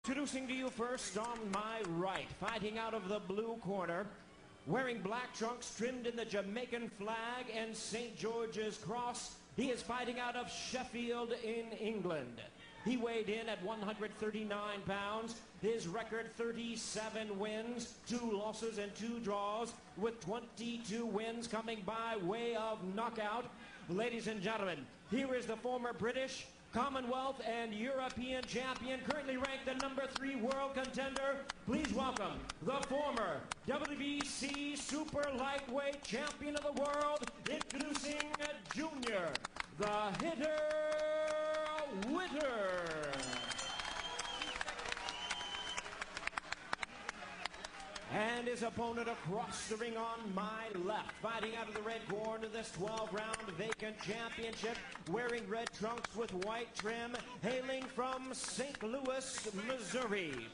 Introducing to you first on my right, fighting out of the blue corner, wearing black trunks trimmed in the Jamaican flag and St. George's cross, he is fighting out of Sheffield in England. He weighed in at 139 pounds. His record 37 wins, 2 losses and 2 draws, with 22 wins coming by way of knockout. Ladies and gentlemen, here is the former British, Commonwealth and European champion, currently ranked the #3 world contender. Please welcome the former WBC super lightweight champion of the world, introducing Junior the Hitter Witter. And his opponent across the ring on my left, fighting out of the red corner, this 12-round vacant championship, wearing red trunks with white trim, hailing from St. Louis, Missouri.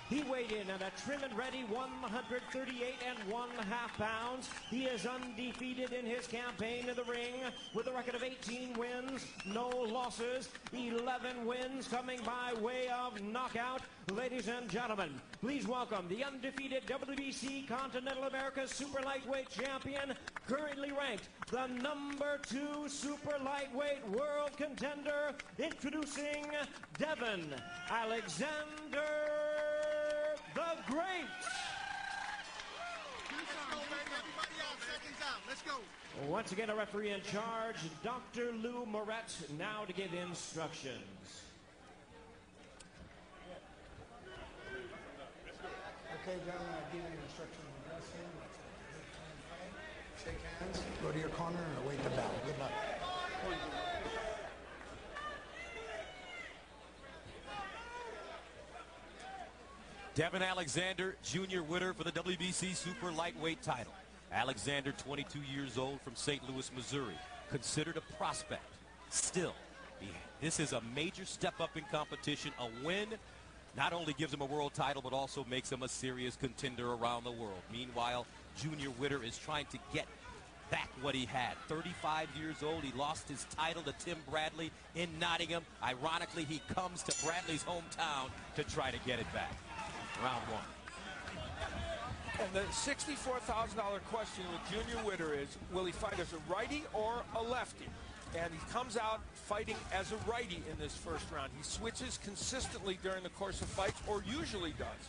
He weighed in at a trim and ready 138 1/2 pounds. He is undefeated in his campaign in the ring with a record of 18 wins, no losses, 11 wins coming by way of knockout. Ladies and gentlemen, please welcome the undefeated WBC Continental America Super Lightweight Champion, currently ranked the #2 Super Lightweight World Contender, introducing Devon Alexander the Great. Let's go. Once again, a referee in charge, Dr. Lou Moret, now to give instructions. Okay, gentlemen, I'll give you instructions to dress in. Shake hands, go to your corner, and await the bell. Good luck. Devon Alexander, Junior Witter for the WBC Super Lightweight title. Alexander, 22 years old, from St. Louis, Missouri. Considered a prospect. Still, this is a major step up in competition. A win not only gives him a world title, but also makes him a serious contender around the world. Meanwhile, Junior Witter is trying to get back what he had. 35 years old, he lost his title to Tim Bradley in Nottingham. Ironically, he comes to Bradley's hometown to try to get it back. Round 1. And the $64,000 question with Junior Witter is, will he fight as a righty or a lefty? And he comes out fighting as a righty in this first round. He switches consistently during the course of fights, or usually does.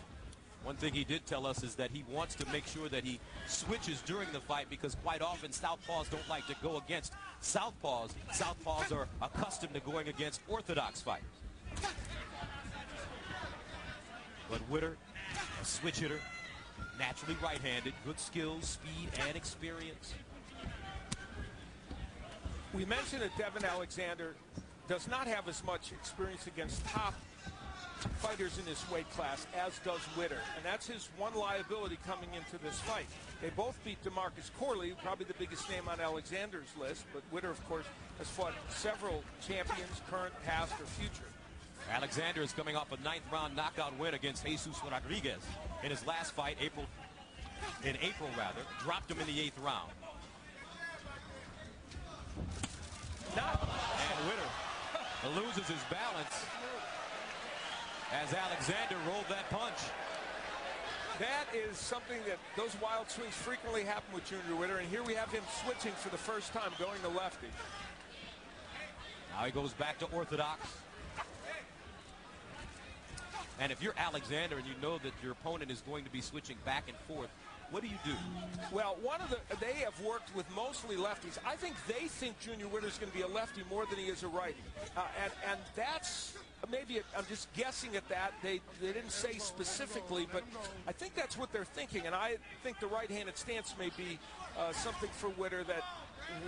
One thing he did tell us is that he wants to make sure that he switches during the fight, because quite often southpaws don't like to go against southpaws. Southpaws are accustomed to going against orthodox fighters. But Witter, a switch hitter, naturally right-handed, good skills, speed, and experience. We mentioned that Devon Alexander does not have as much experience against top fighters in this weight class as does Witter, and that's his one liability coming into this fight. They both beat DeMarcus Corley, probably the biggest name on Alexander's list, but Witter, of course, has fought several champions, current, past, or future. Alexander is coming off a 9th-round knockout win against Jesus Rodriguez in his last fight, in April, dropped him in the 8th round. And Witter loses his balance as Alexander rolled that punch. That is something that those wild swings frequently happen with Junior Witter, and here we have him switching for the first time, going to lefty. Now he goes back to orthodox. And if you're Alexander and you know that your opponent is going to be switching back and forth, what do you do? Well, they have worked with mostly lefties. I think they think Junior Witter is going to be a lefty more than he is a righty. And that's maybe, I'm just guessing at that. They didn't say specifically, but I think that's what they're thinking. And I think the right-handed stance may be something for Witter that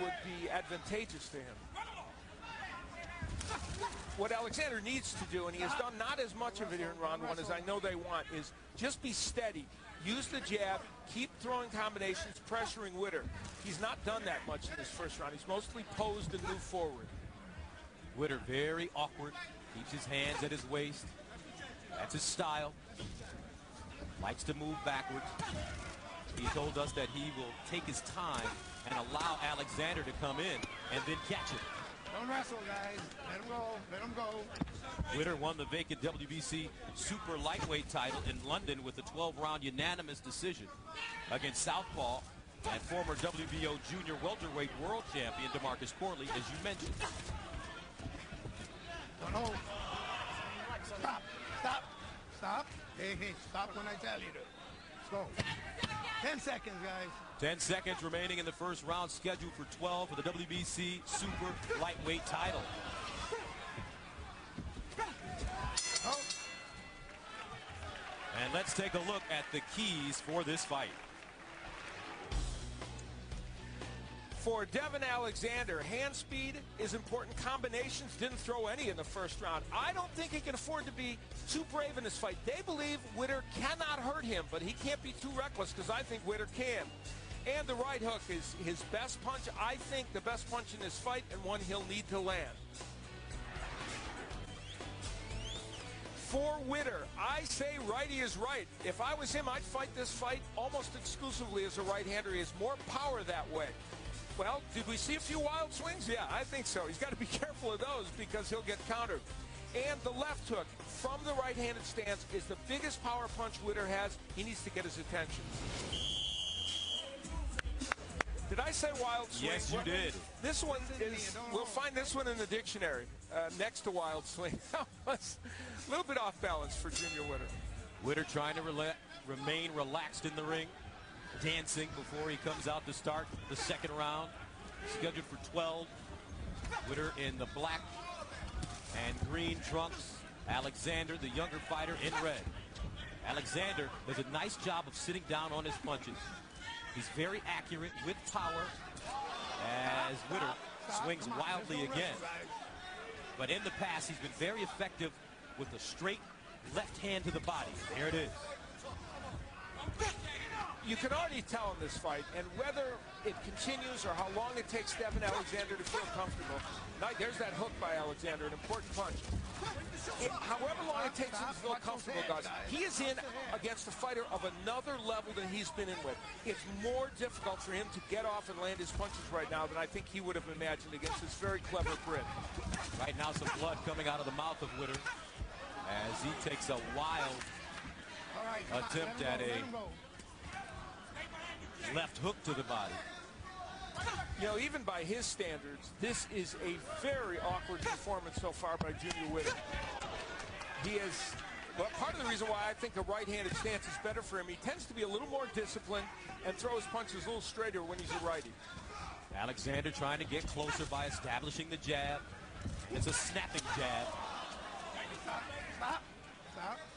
would be advantageous to him. What Alexander needs to do, and he has done not as much of it here in round 1 as I know they want, is just be steady. Use the jab, keep throwing combinations, pressuring Witter. He's not done that much in this first round. He's mostly posed and moved forward. Witter very awkward, keeps his hands at his waist. That's his style. Likes to move backwards. He told us that he will take his time and allow Alexander to come in and then catch it. Don't wrestle, guys. Let him go. Let him go. Witter won the vacant WBC super lightweight title in London with a 12-round unanimous decision against southpaw and former WBO junior welterweight world champion DeMarcus Corley, as you mentioned. Don't hold. Stop. Stop. Stop. Hey, stop when I tell you to. Let's go. 10 seconds, guys. 10 seconds remaining in the first round, scheduled for 12 for the WBC super lightweight title. Oh. And let's take a look at the keys for this fight. For Devon Alexander, hand speed is important. Combinations, didn't throw any in the first round. I don't think he can afford to be too brave in this fight. They believe Witter cannot hurt him, but he can't be too reckless because I think Witter can. And the right hook is his best punch. I think the best punch in this fight, and one he'll need to land. For Witter, I say righty is right. If I was him, I'd fight this fight almost exclusively as a right-hander. He has more power that way. Well, did we see a few wild swings? Yeah, I think so. He's got to be careful of those because he'll get countered. And the left hook from the right-handed stance is the biggest power punch Witter has. He needs to get his attention. Did I say wild swing? Yes, you did. This one is, we'll find this one in the dictionary next to wild swing. That was a little bit off balance for Junior Witter. Witter trying to remain relaxed in the ring, dancing before he comes out to start the second round. Scheduled for 12. Witter in the black and green trunks. Alexander, the younger fighter, in red. Alexander does a nice job of sitting down on his punches. He's very accurate with power as Witter swings wildly again. But in the past, he's been very effective with a straight left hand to the body. There it is. You can already tell in this fight, and whether it continues or how long it takes Devon Alexander to feel comfortable. There's that hook by Alexander, an important punch. However long it takes him to feel comfortable, guys, he is in against a fighter of another level than he's been in with. It's more difficult for him to get off and land his punches right now than I think he would have imagined against this very clever Brit. Right now, some blood coming out of the mouth of Witter as he takes a wild attempt at a left hook to the body. You know, even by his standards, this is a very awkward performance so far by Junior Witter. He is, well, part of the reason why I think a right-handed stance is better for him, he tends to be a little more disciplined and throws punches a little straighter when he's a righty. Alexander trying to get closer by establishing the jab. It's a snapping jab. Stop. Stop.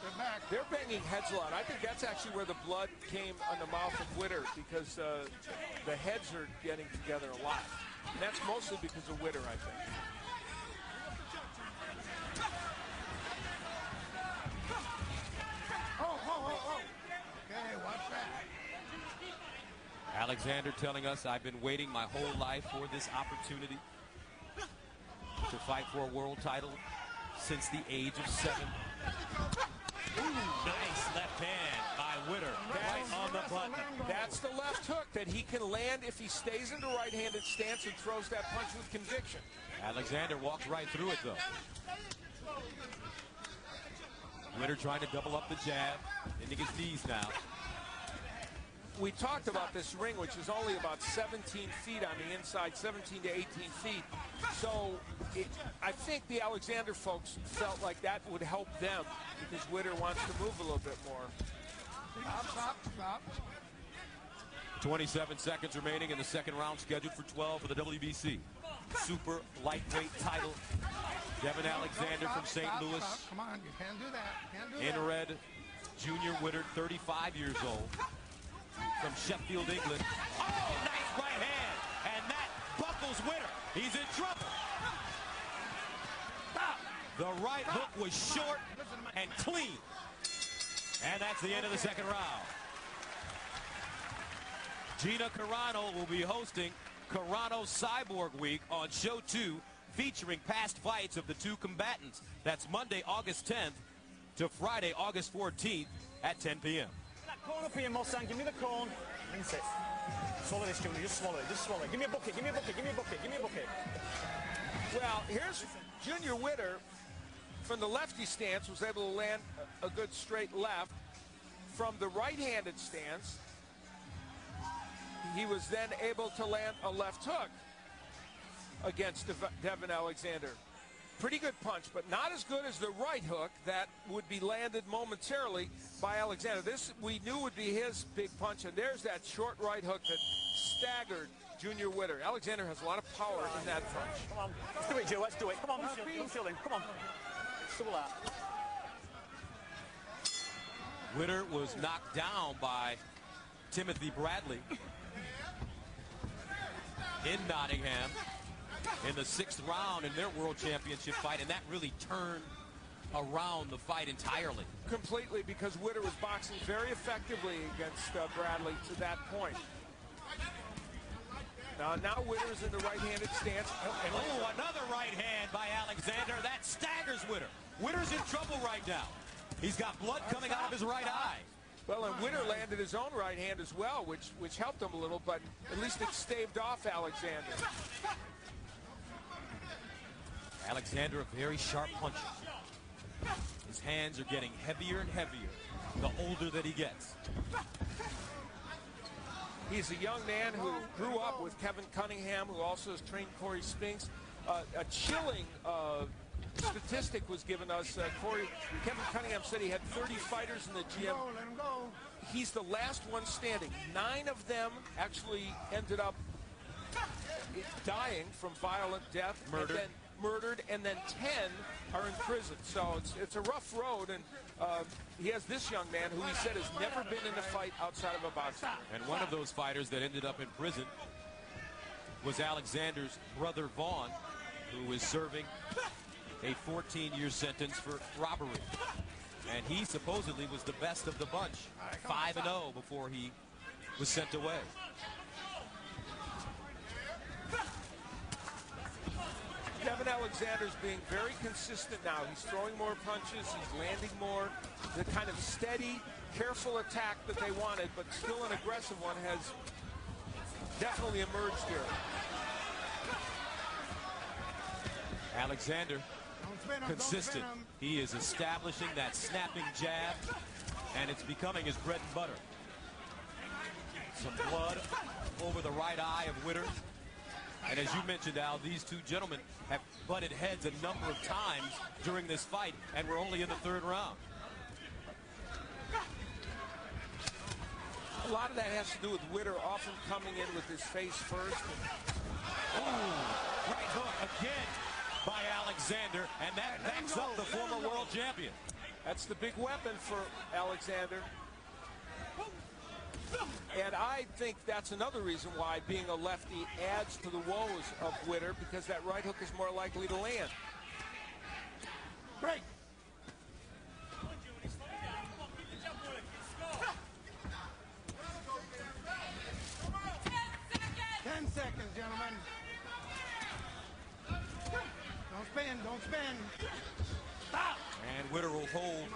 They're back. They're banging heads a lot. I think that's actually where the blood came on the mouth of Witter because the heads are getting together a lot. And that's mostly because of Witter, I think. Oh. Okay, watch that. Alexander telling us, I've been waiting my whole life for this opportunity to fight for a world title since the age of 7. Ooh, nice left hand by Witter, right on the button. That's the left hook that he can land if he stays in the right-handed stance and throws that punch with conviction. Alexander walks right through it, though. Witter trying to double up the jab into his knees now. We talked about this ring, which is only about 17 feet on the inside, 17 to 18 feet. So I think the Alexander folks felt like that would help them because Witter wants to move a little bit more. Stop. 27 seconds remaining in the second round, scheduled for 12 for the WBC super lightweight title. Devon Alexander from St. Louis. Come on, you can't do that. In red, Junior Witter, 35 years old, from Sheffield, England. Oh, nice right hand, and that buckles Witter. He's in trouble. The right hook was short and clean. And that's the end of the second round. Gina Carano will be hosting Carano Cyborg Week on Show 2, featuring past fights of the two combatants. That's Monday, August 10th to Friday, August 14th at 10 p.m. That corn up here, Mustang. Give me the corn. Rinse it. Swallow this, Junior. Just swallow it. Just swallow it. Give me a bucket. Give me a bucket. Give me a bucket. Give me a bucket. Well, here's Junior Witter from the lefty stance was able to land a good straight left. From the right-handed stance, he was then able to land a left hook against Devon Alexander. Pretty good punch, but not as good as the right hook that would be landed momentarily by Alexander. This we knew would be his big punch, and there's that short right hook that staggered Junior Witter. Alexander has a lot of power in that punch. Come on, let's do it, Joe. Let's do it. Come on, don't feel him. Come on. Double that. Witter was knocked down by Timothy Bradley in Nottingham in the 6th round in their world championship fight, and that really turned around the fight entirely. Completely, because Witter was boxing very effectively against Bradley to that point. Now Witter's in the right-handed stance. Oh, another right hand by Alexander. That staggers Witter. Witter's in trouble right now. He's got blood coming out of his right eye. Well, and Witter landed his own right hand as well, which helped him a little, but at least it staved off Alexander. Alexander, a very sharp puncher. His hands are getting heavier and heavier the older that he gets. He's a young man who grew up with Kevin Cunningham, who also has trained Corey Spinks. A chilling statistic was given us. Kevin Cunningham said he had 30 fighters in the gym. He's the last one standing. 9 of them actually ended up dying from violent death, murdered, and then 10 are in prison. So it's a rough road, and he has this young man who he said has never been in a fight outside of a boxing. And one of those fighters that ended up in prison was Alexander's brother Vaughn, who is serving a 14-year sentence for robbery. And he supposedly was the best of the bunch, 5-0 before he was sent away. Devon Alexander's being very consistent now. He's throwing more punches, he's landing more. The kind of steady, careful attack that they wanted, but still an aggressive one, has definitely emerged here. Alexander, consistent. He is establishing that snapping jab, and it's becoming his bread and butter. Some blood over the right eye of Witter. And as you mentioned, Al, these two gentlemen have butted heads a number of times during this fight, and we're only in the 3rd round. A lot of that has to do with Witter often coming in with his face first. Ooh, right hook again by Alexander, and that backs up the former world champion. That's the big weapon for Alexander. And I think that's another reason why being a lefty adds to the woes of Witter, because that right hook is more likely to land. Break. Seconds, gentlemen. Don't spin. Stop. And Witter will hold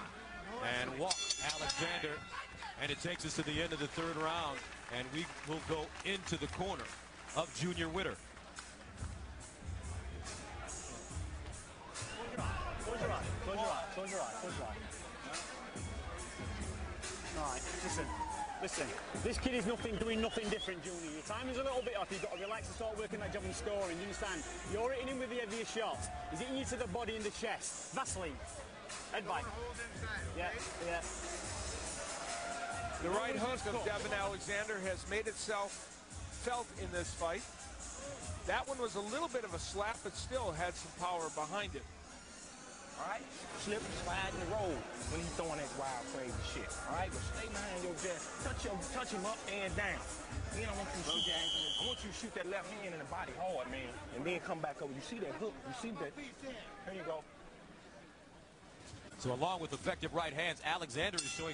and walk Alexander. And it takes us to the end of the 3rd round. And we will go into the corner of Junior Witter. Close your eye. Close your eye. Close your eye. Close your eye. All right, listen, this kid is doing nothing different, Junior. Your time is a little bit off. You've got to relax and start working that job and scoring. You understand? You're hitting him with the heaviest shots. He's hitting you to the body and the chest. Vaseline. Head bite. Yeah. The right hook of Devon Alexander has made itself felt in this fight. That one was a little bit of a slap, but still had some power behind it. All right? Slip, slide, and roll when he's throwing that wild, crazy shit. All right? But stay behind your chest. Touch him up and down. Then I want you to shoot that left hand in the body hard, man. And then come back over. You see that hook? You see that? There you go. So along with effective right hands, Alexander is showing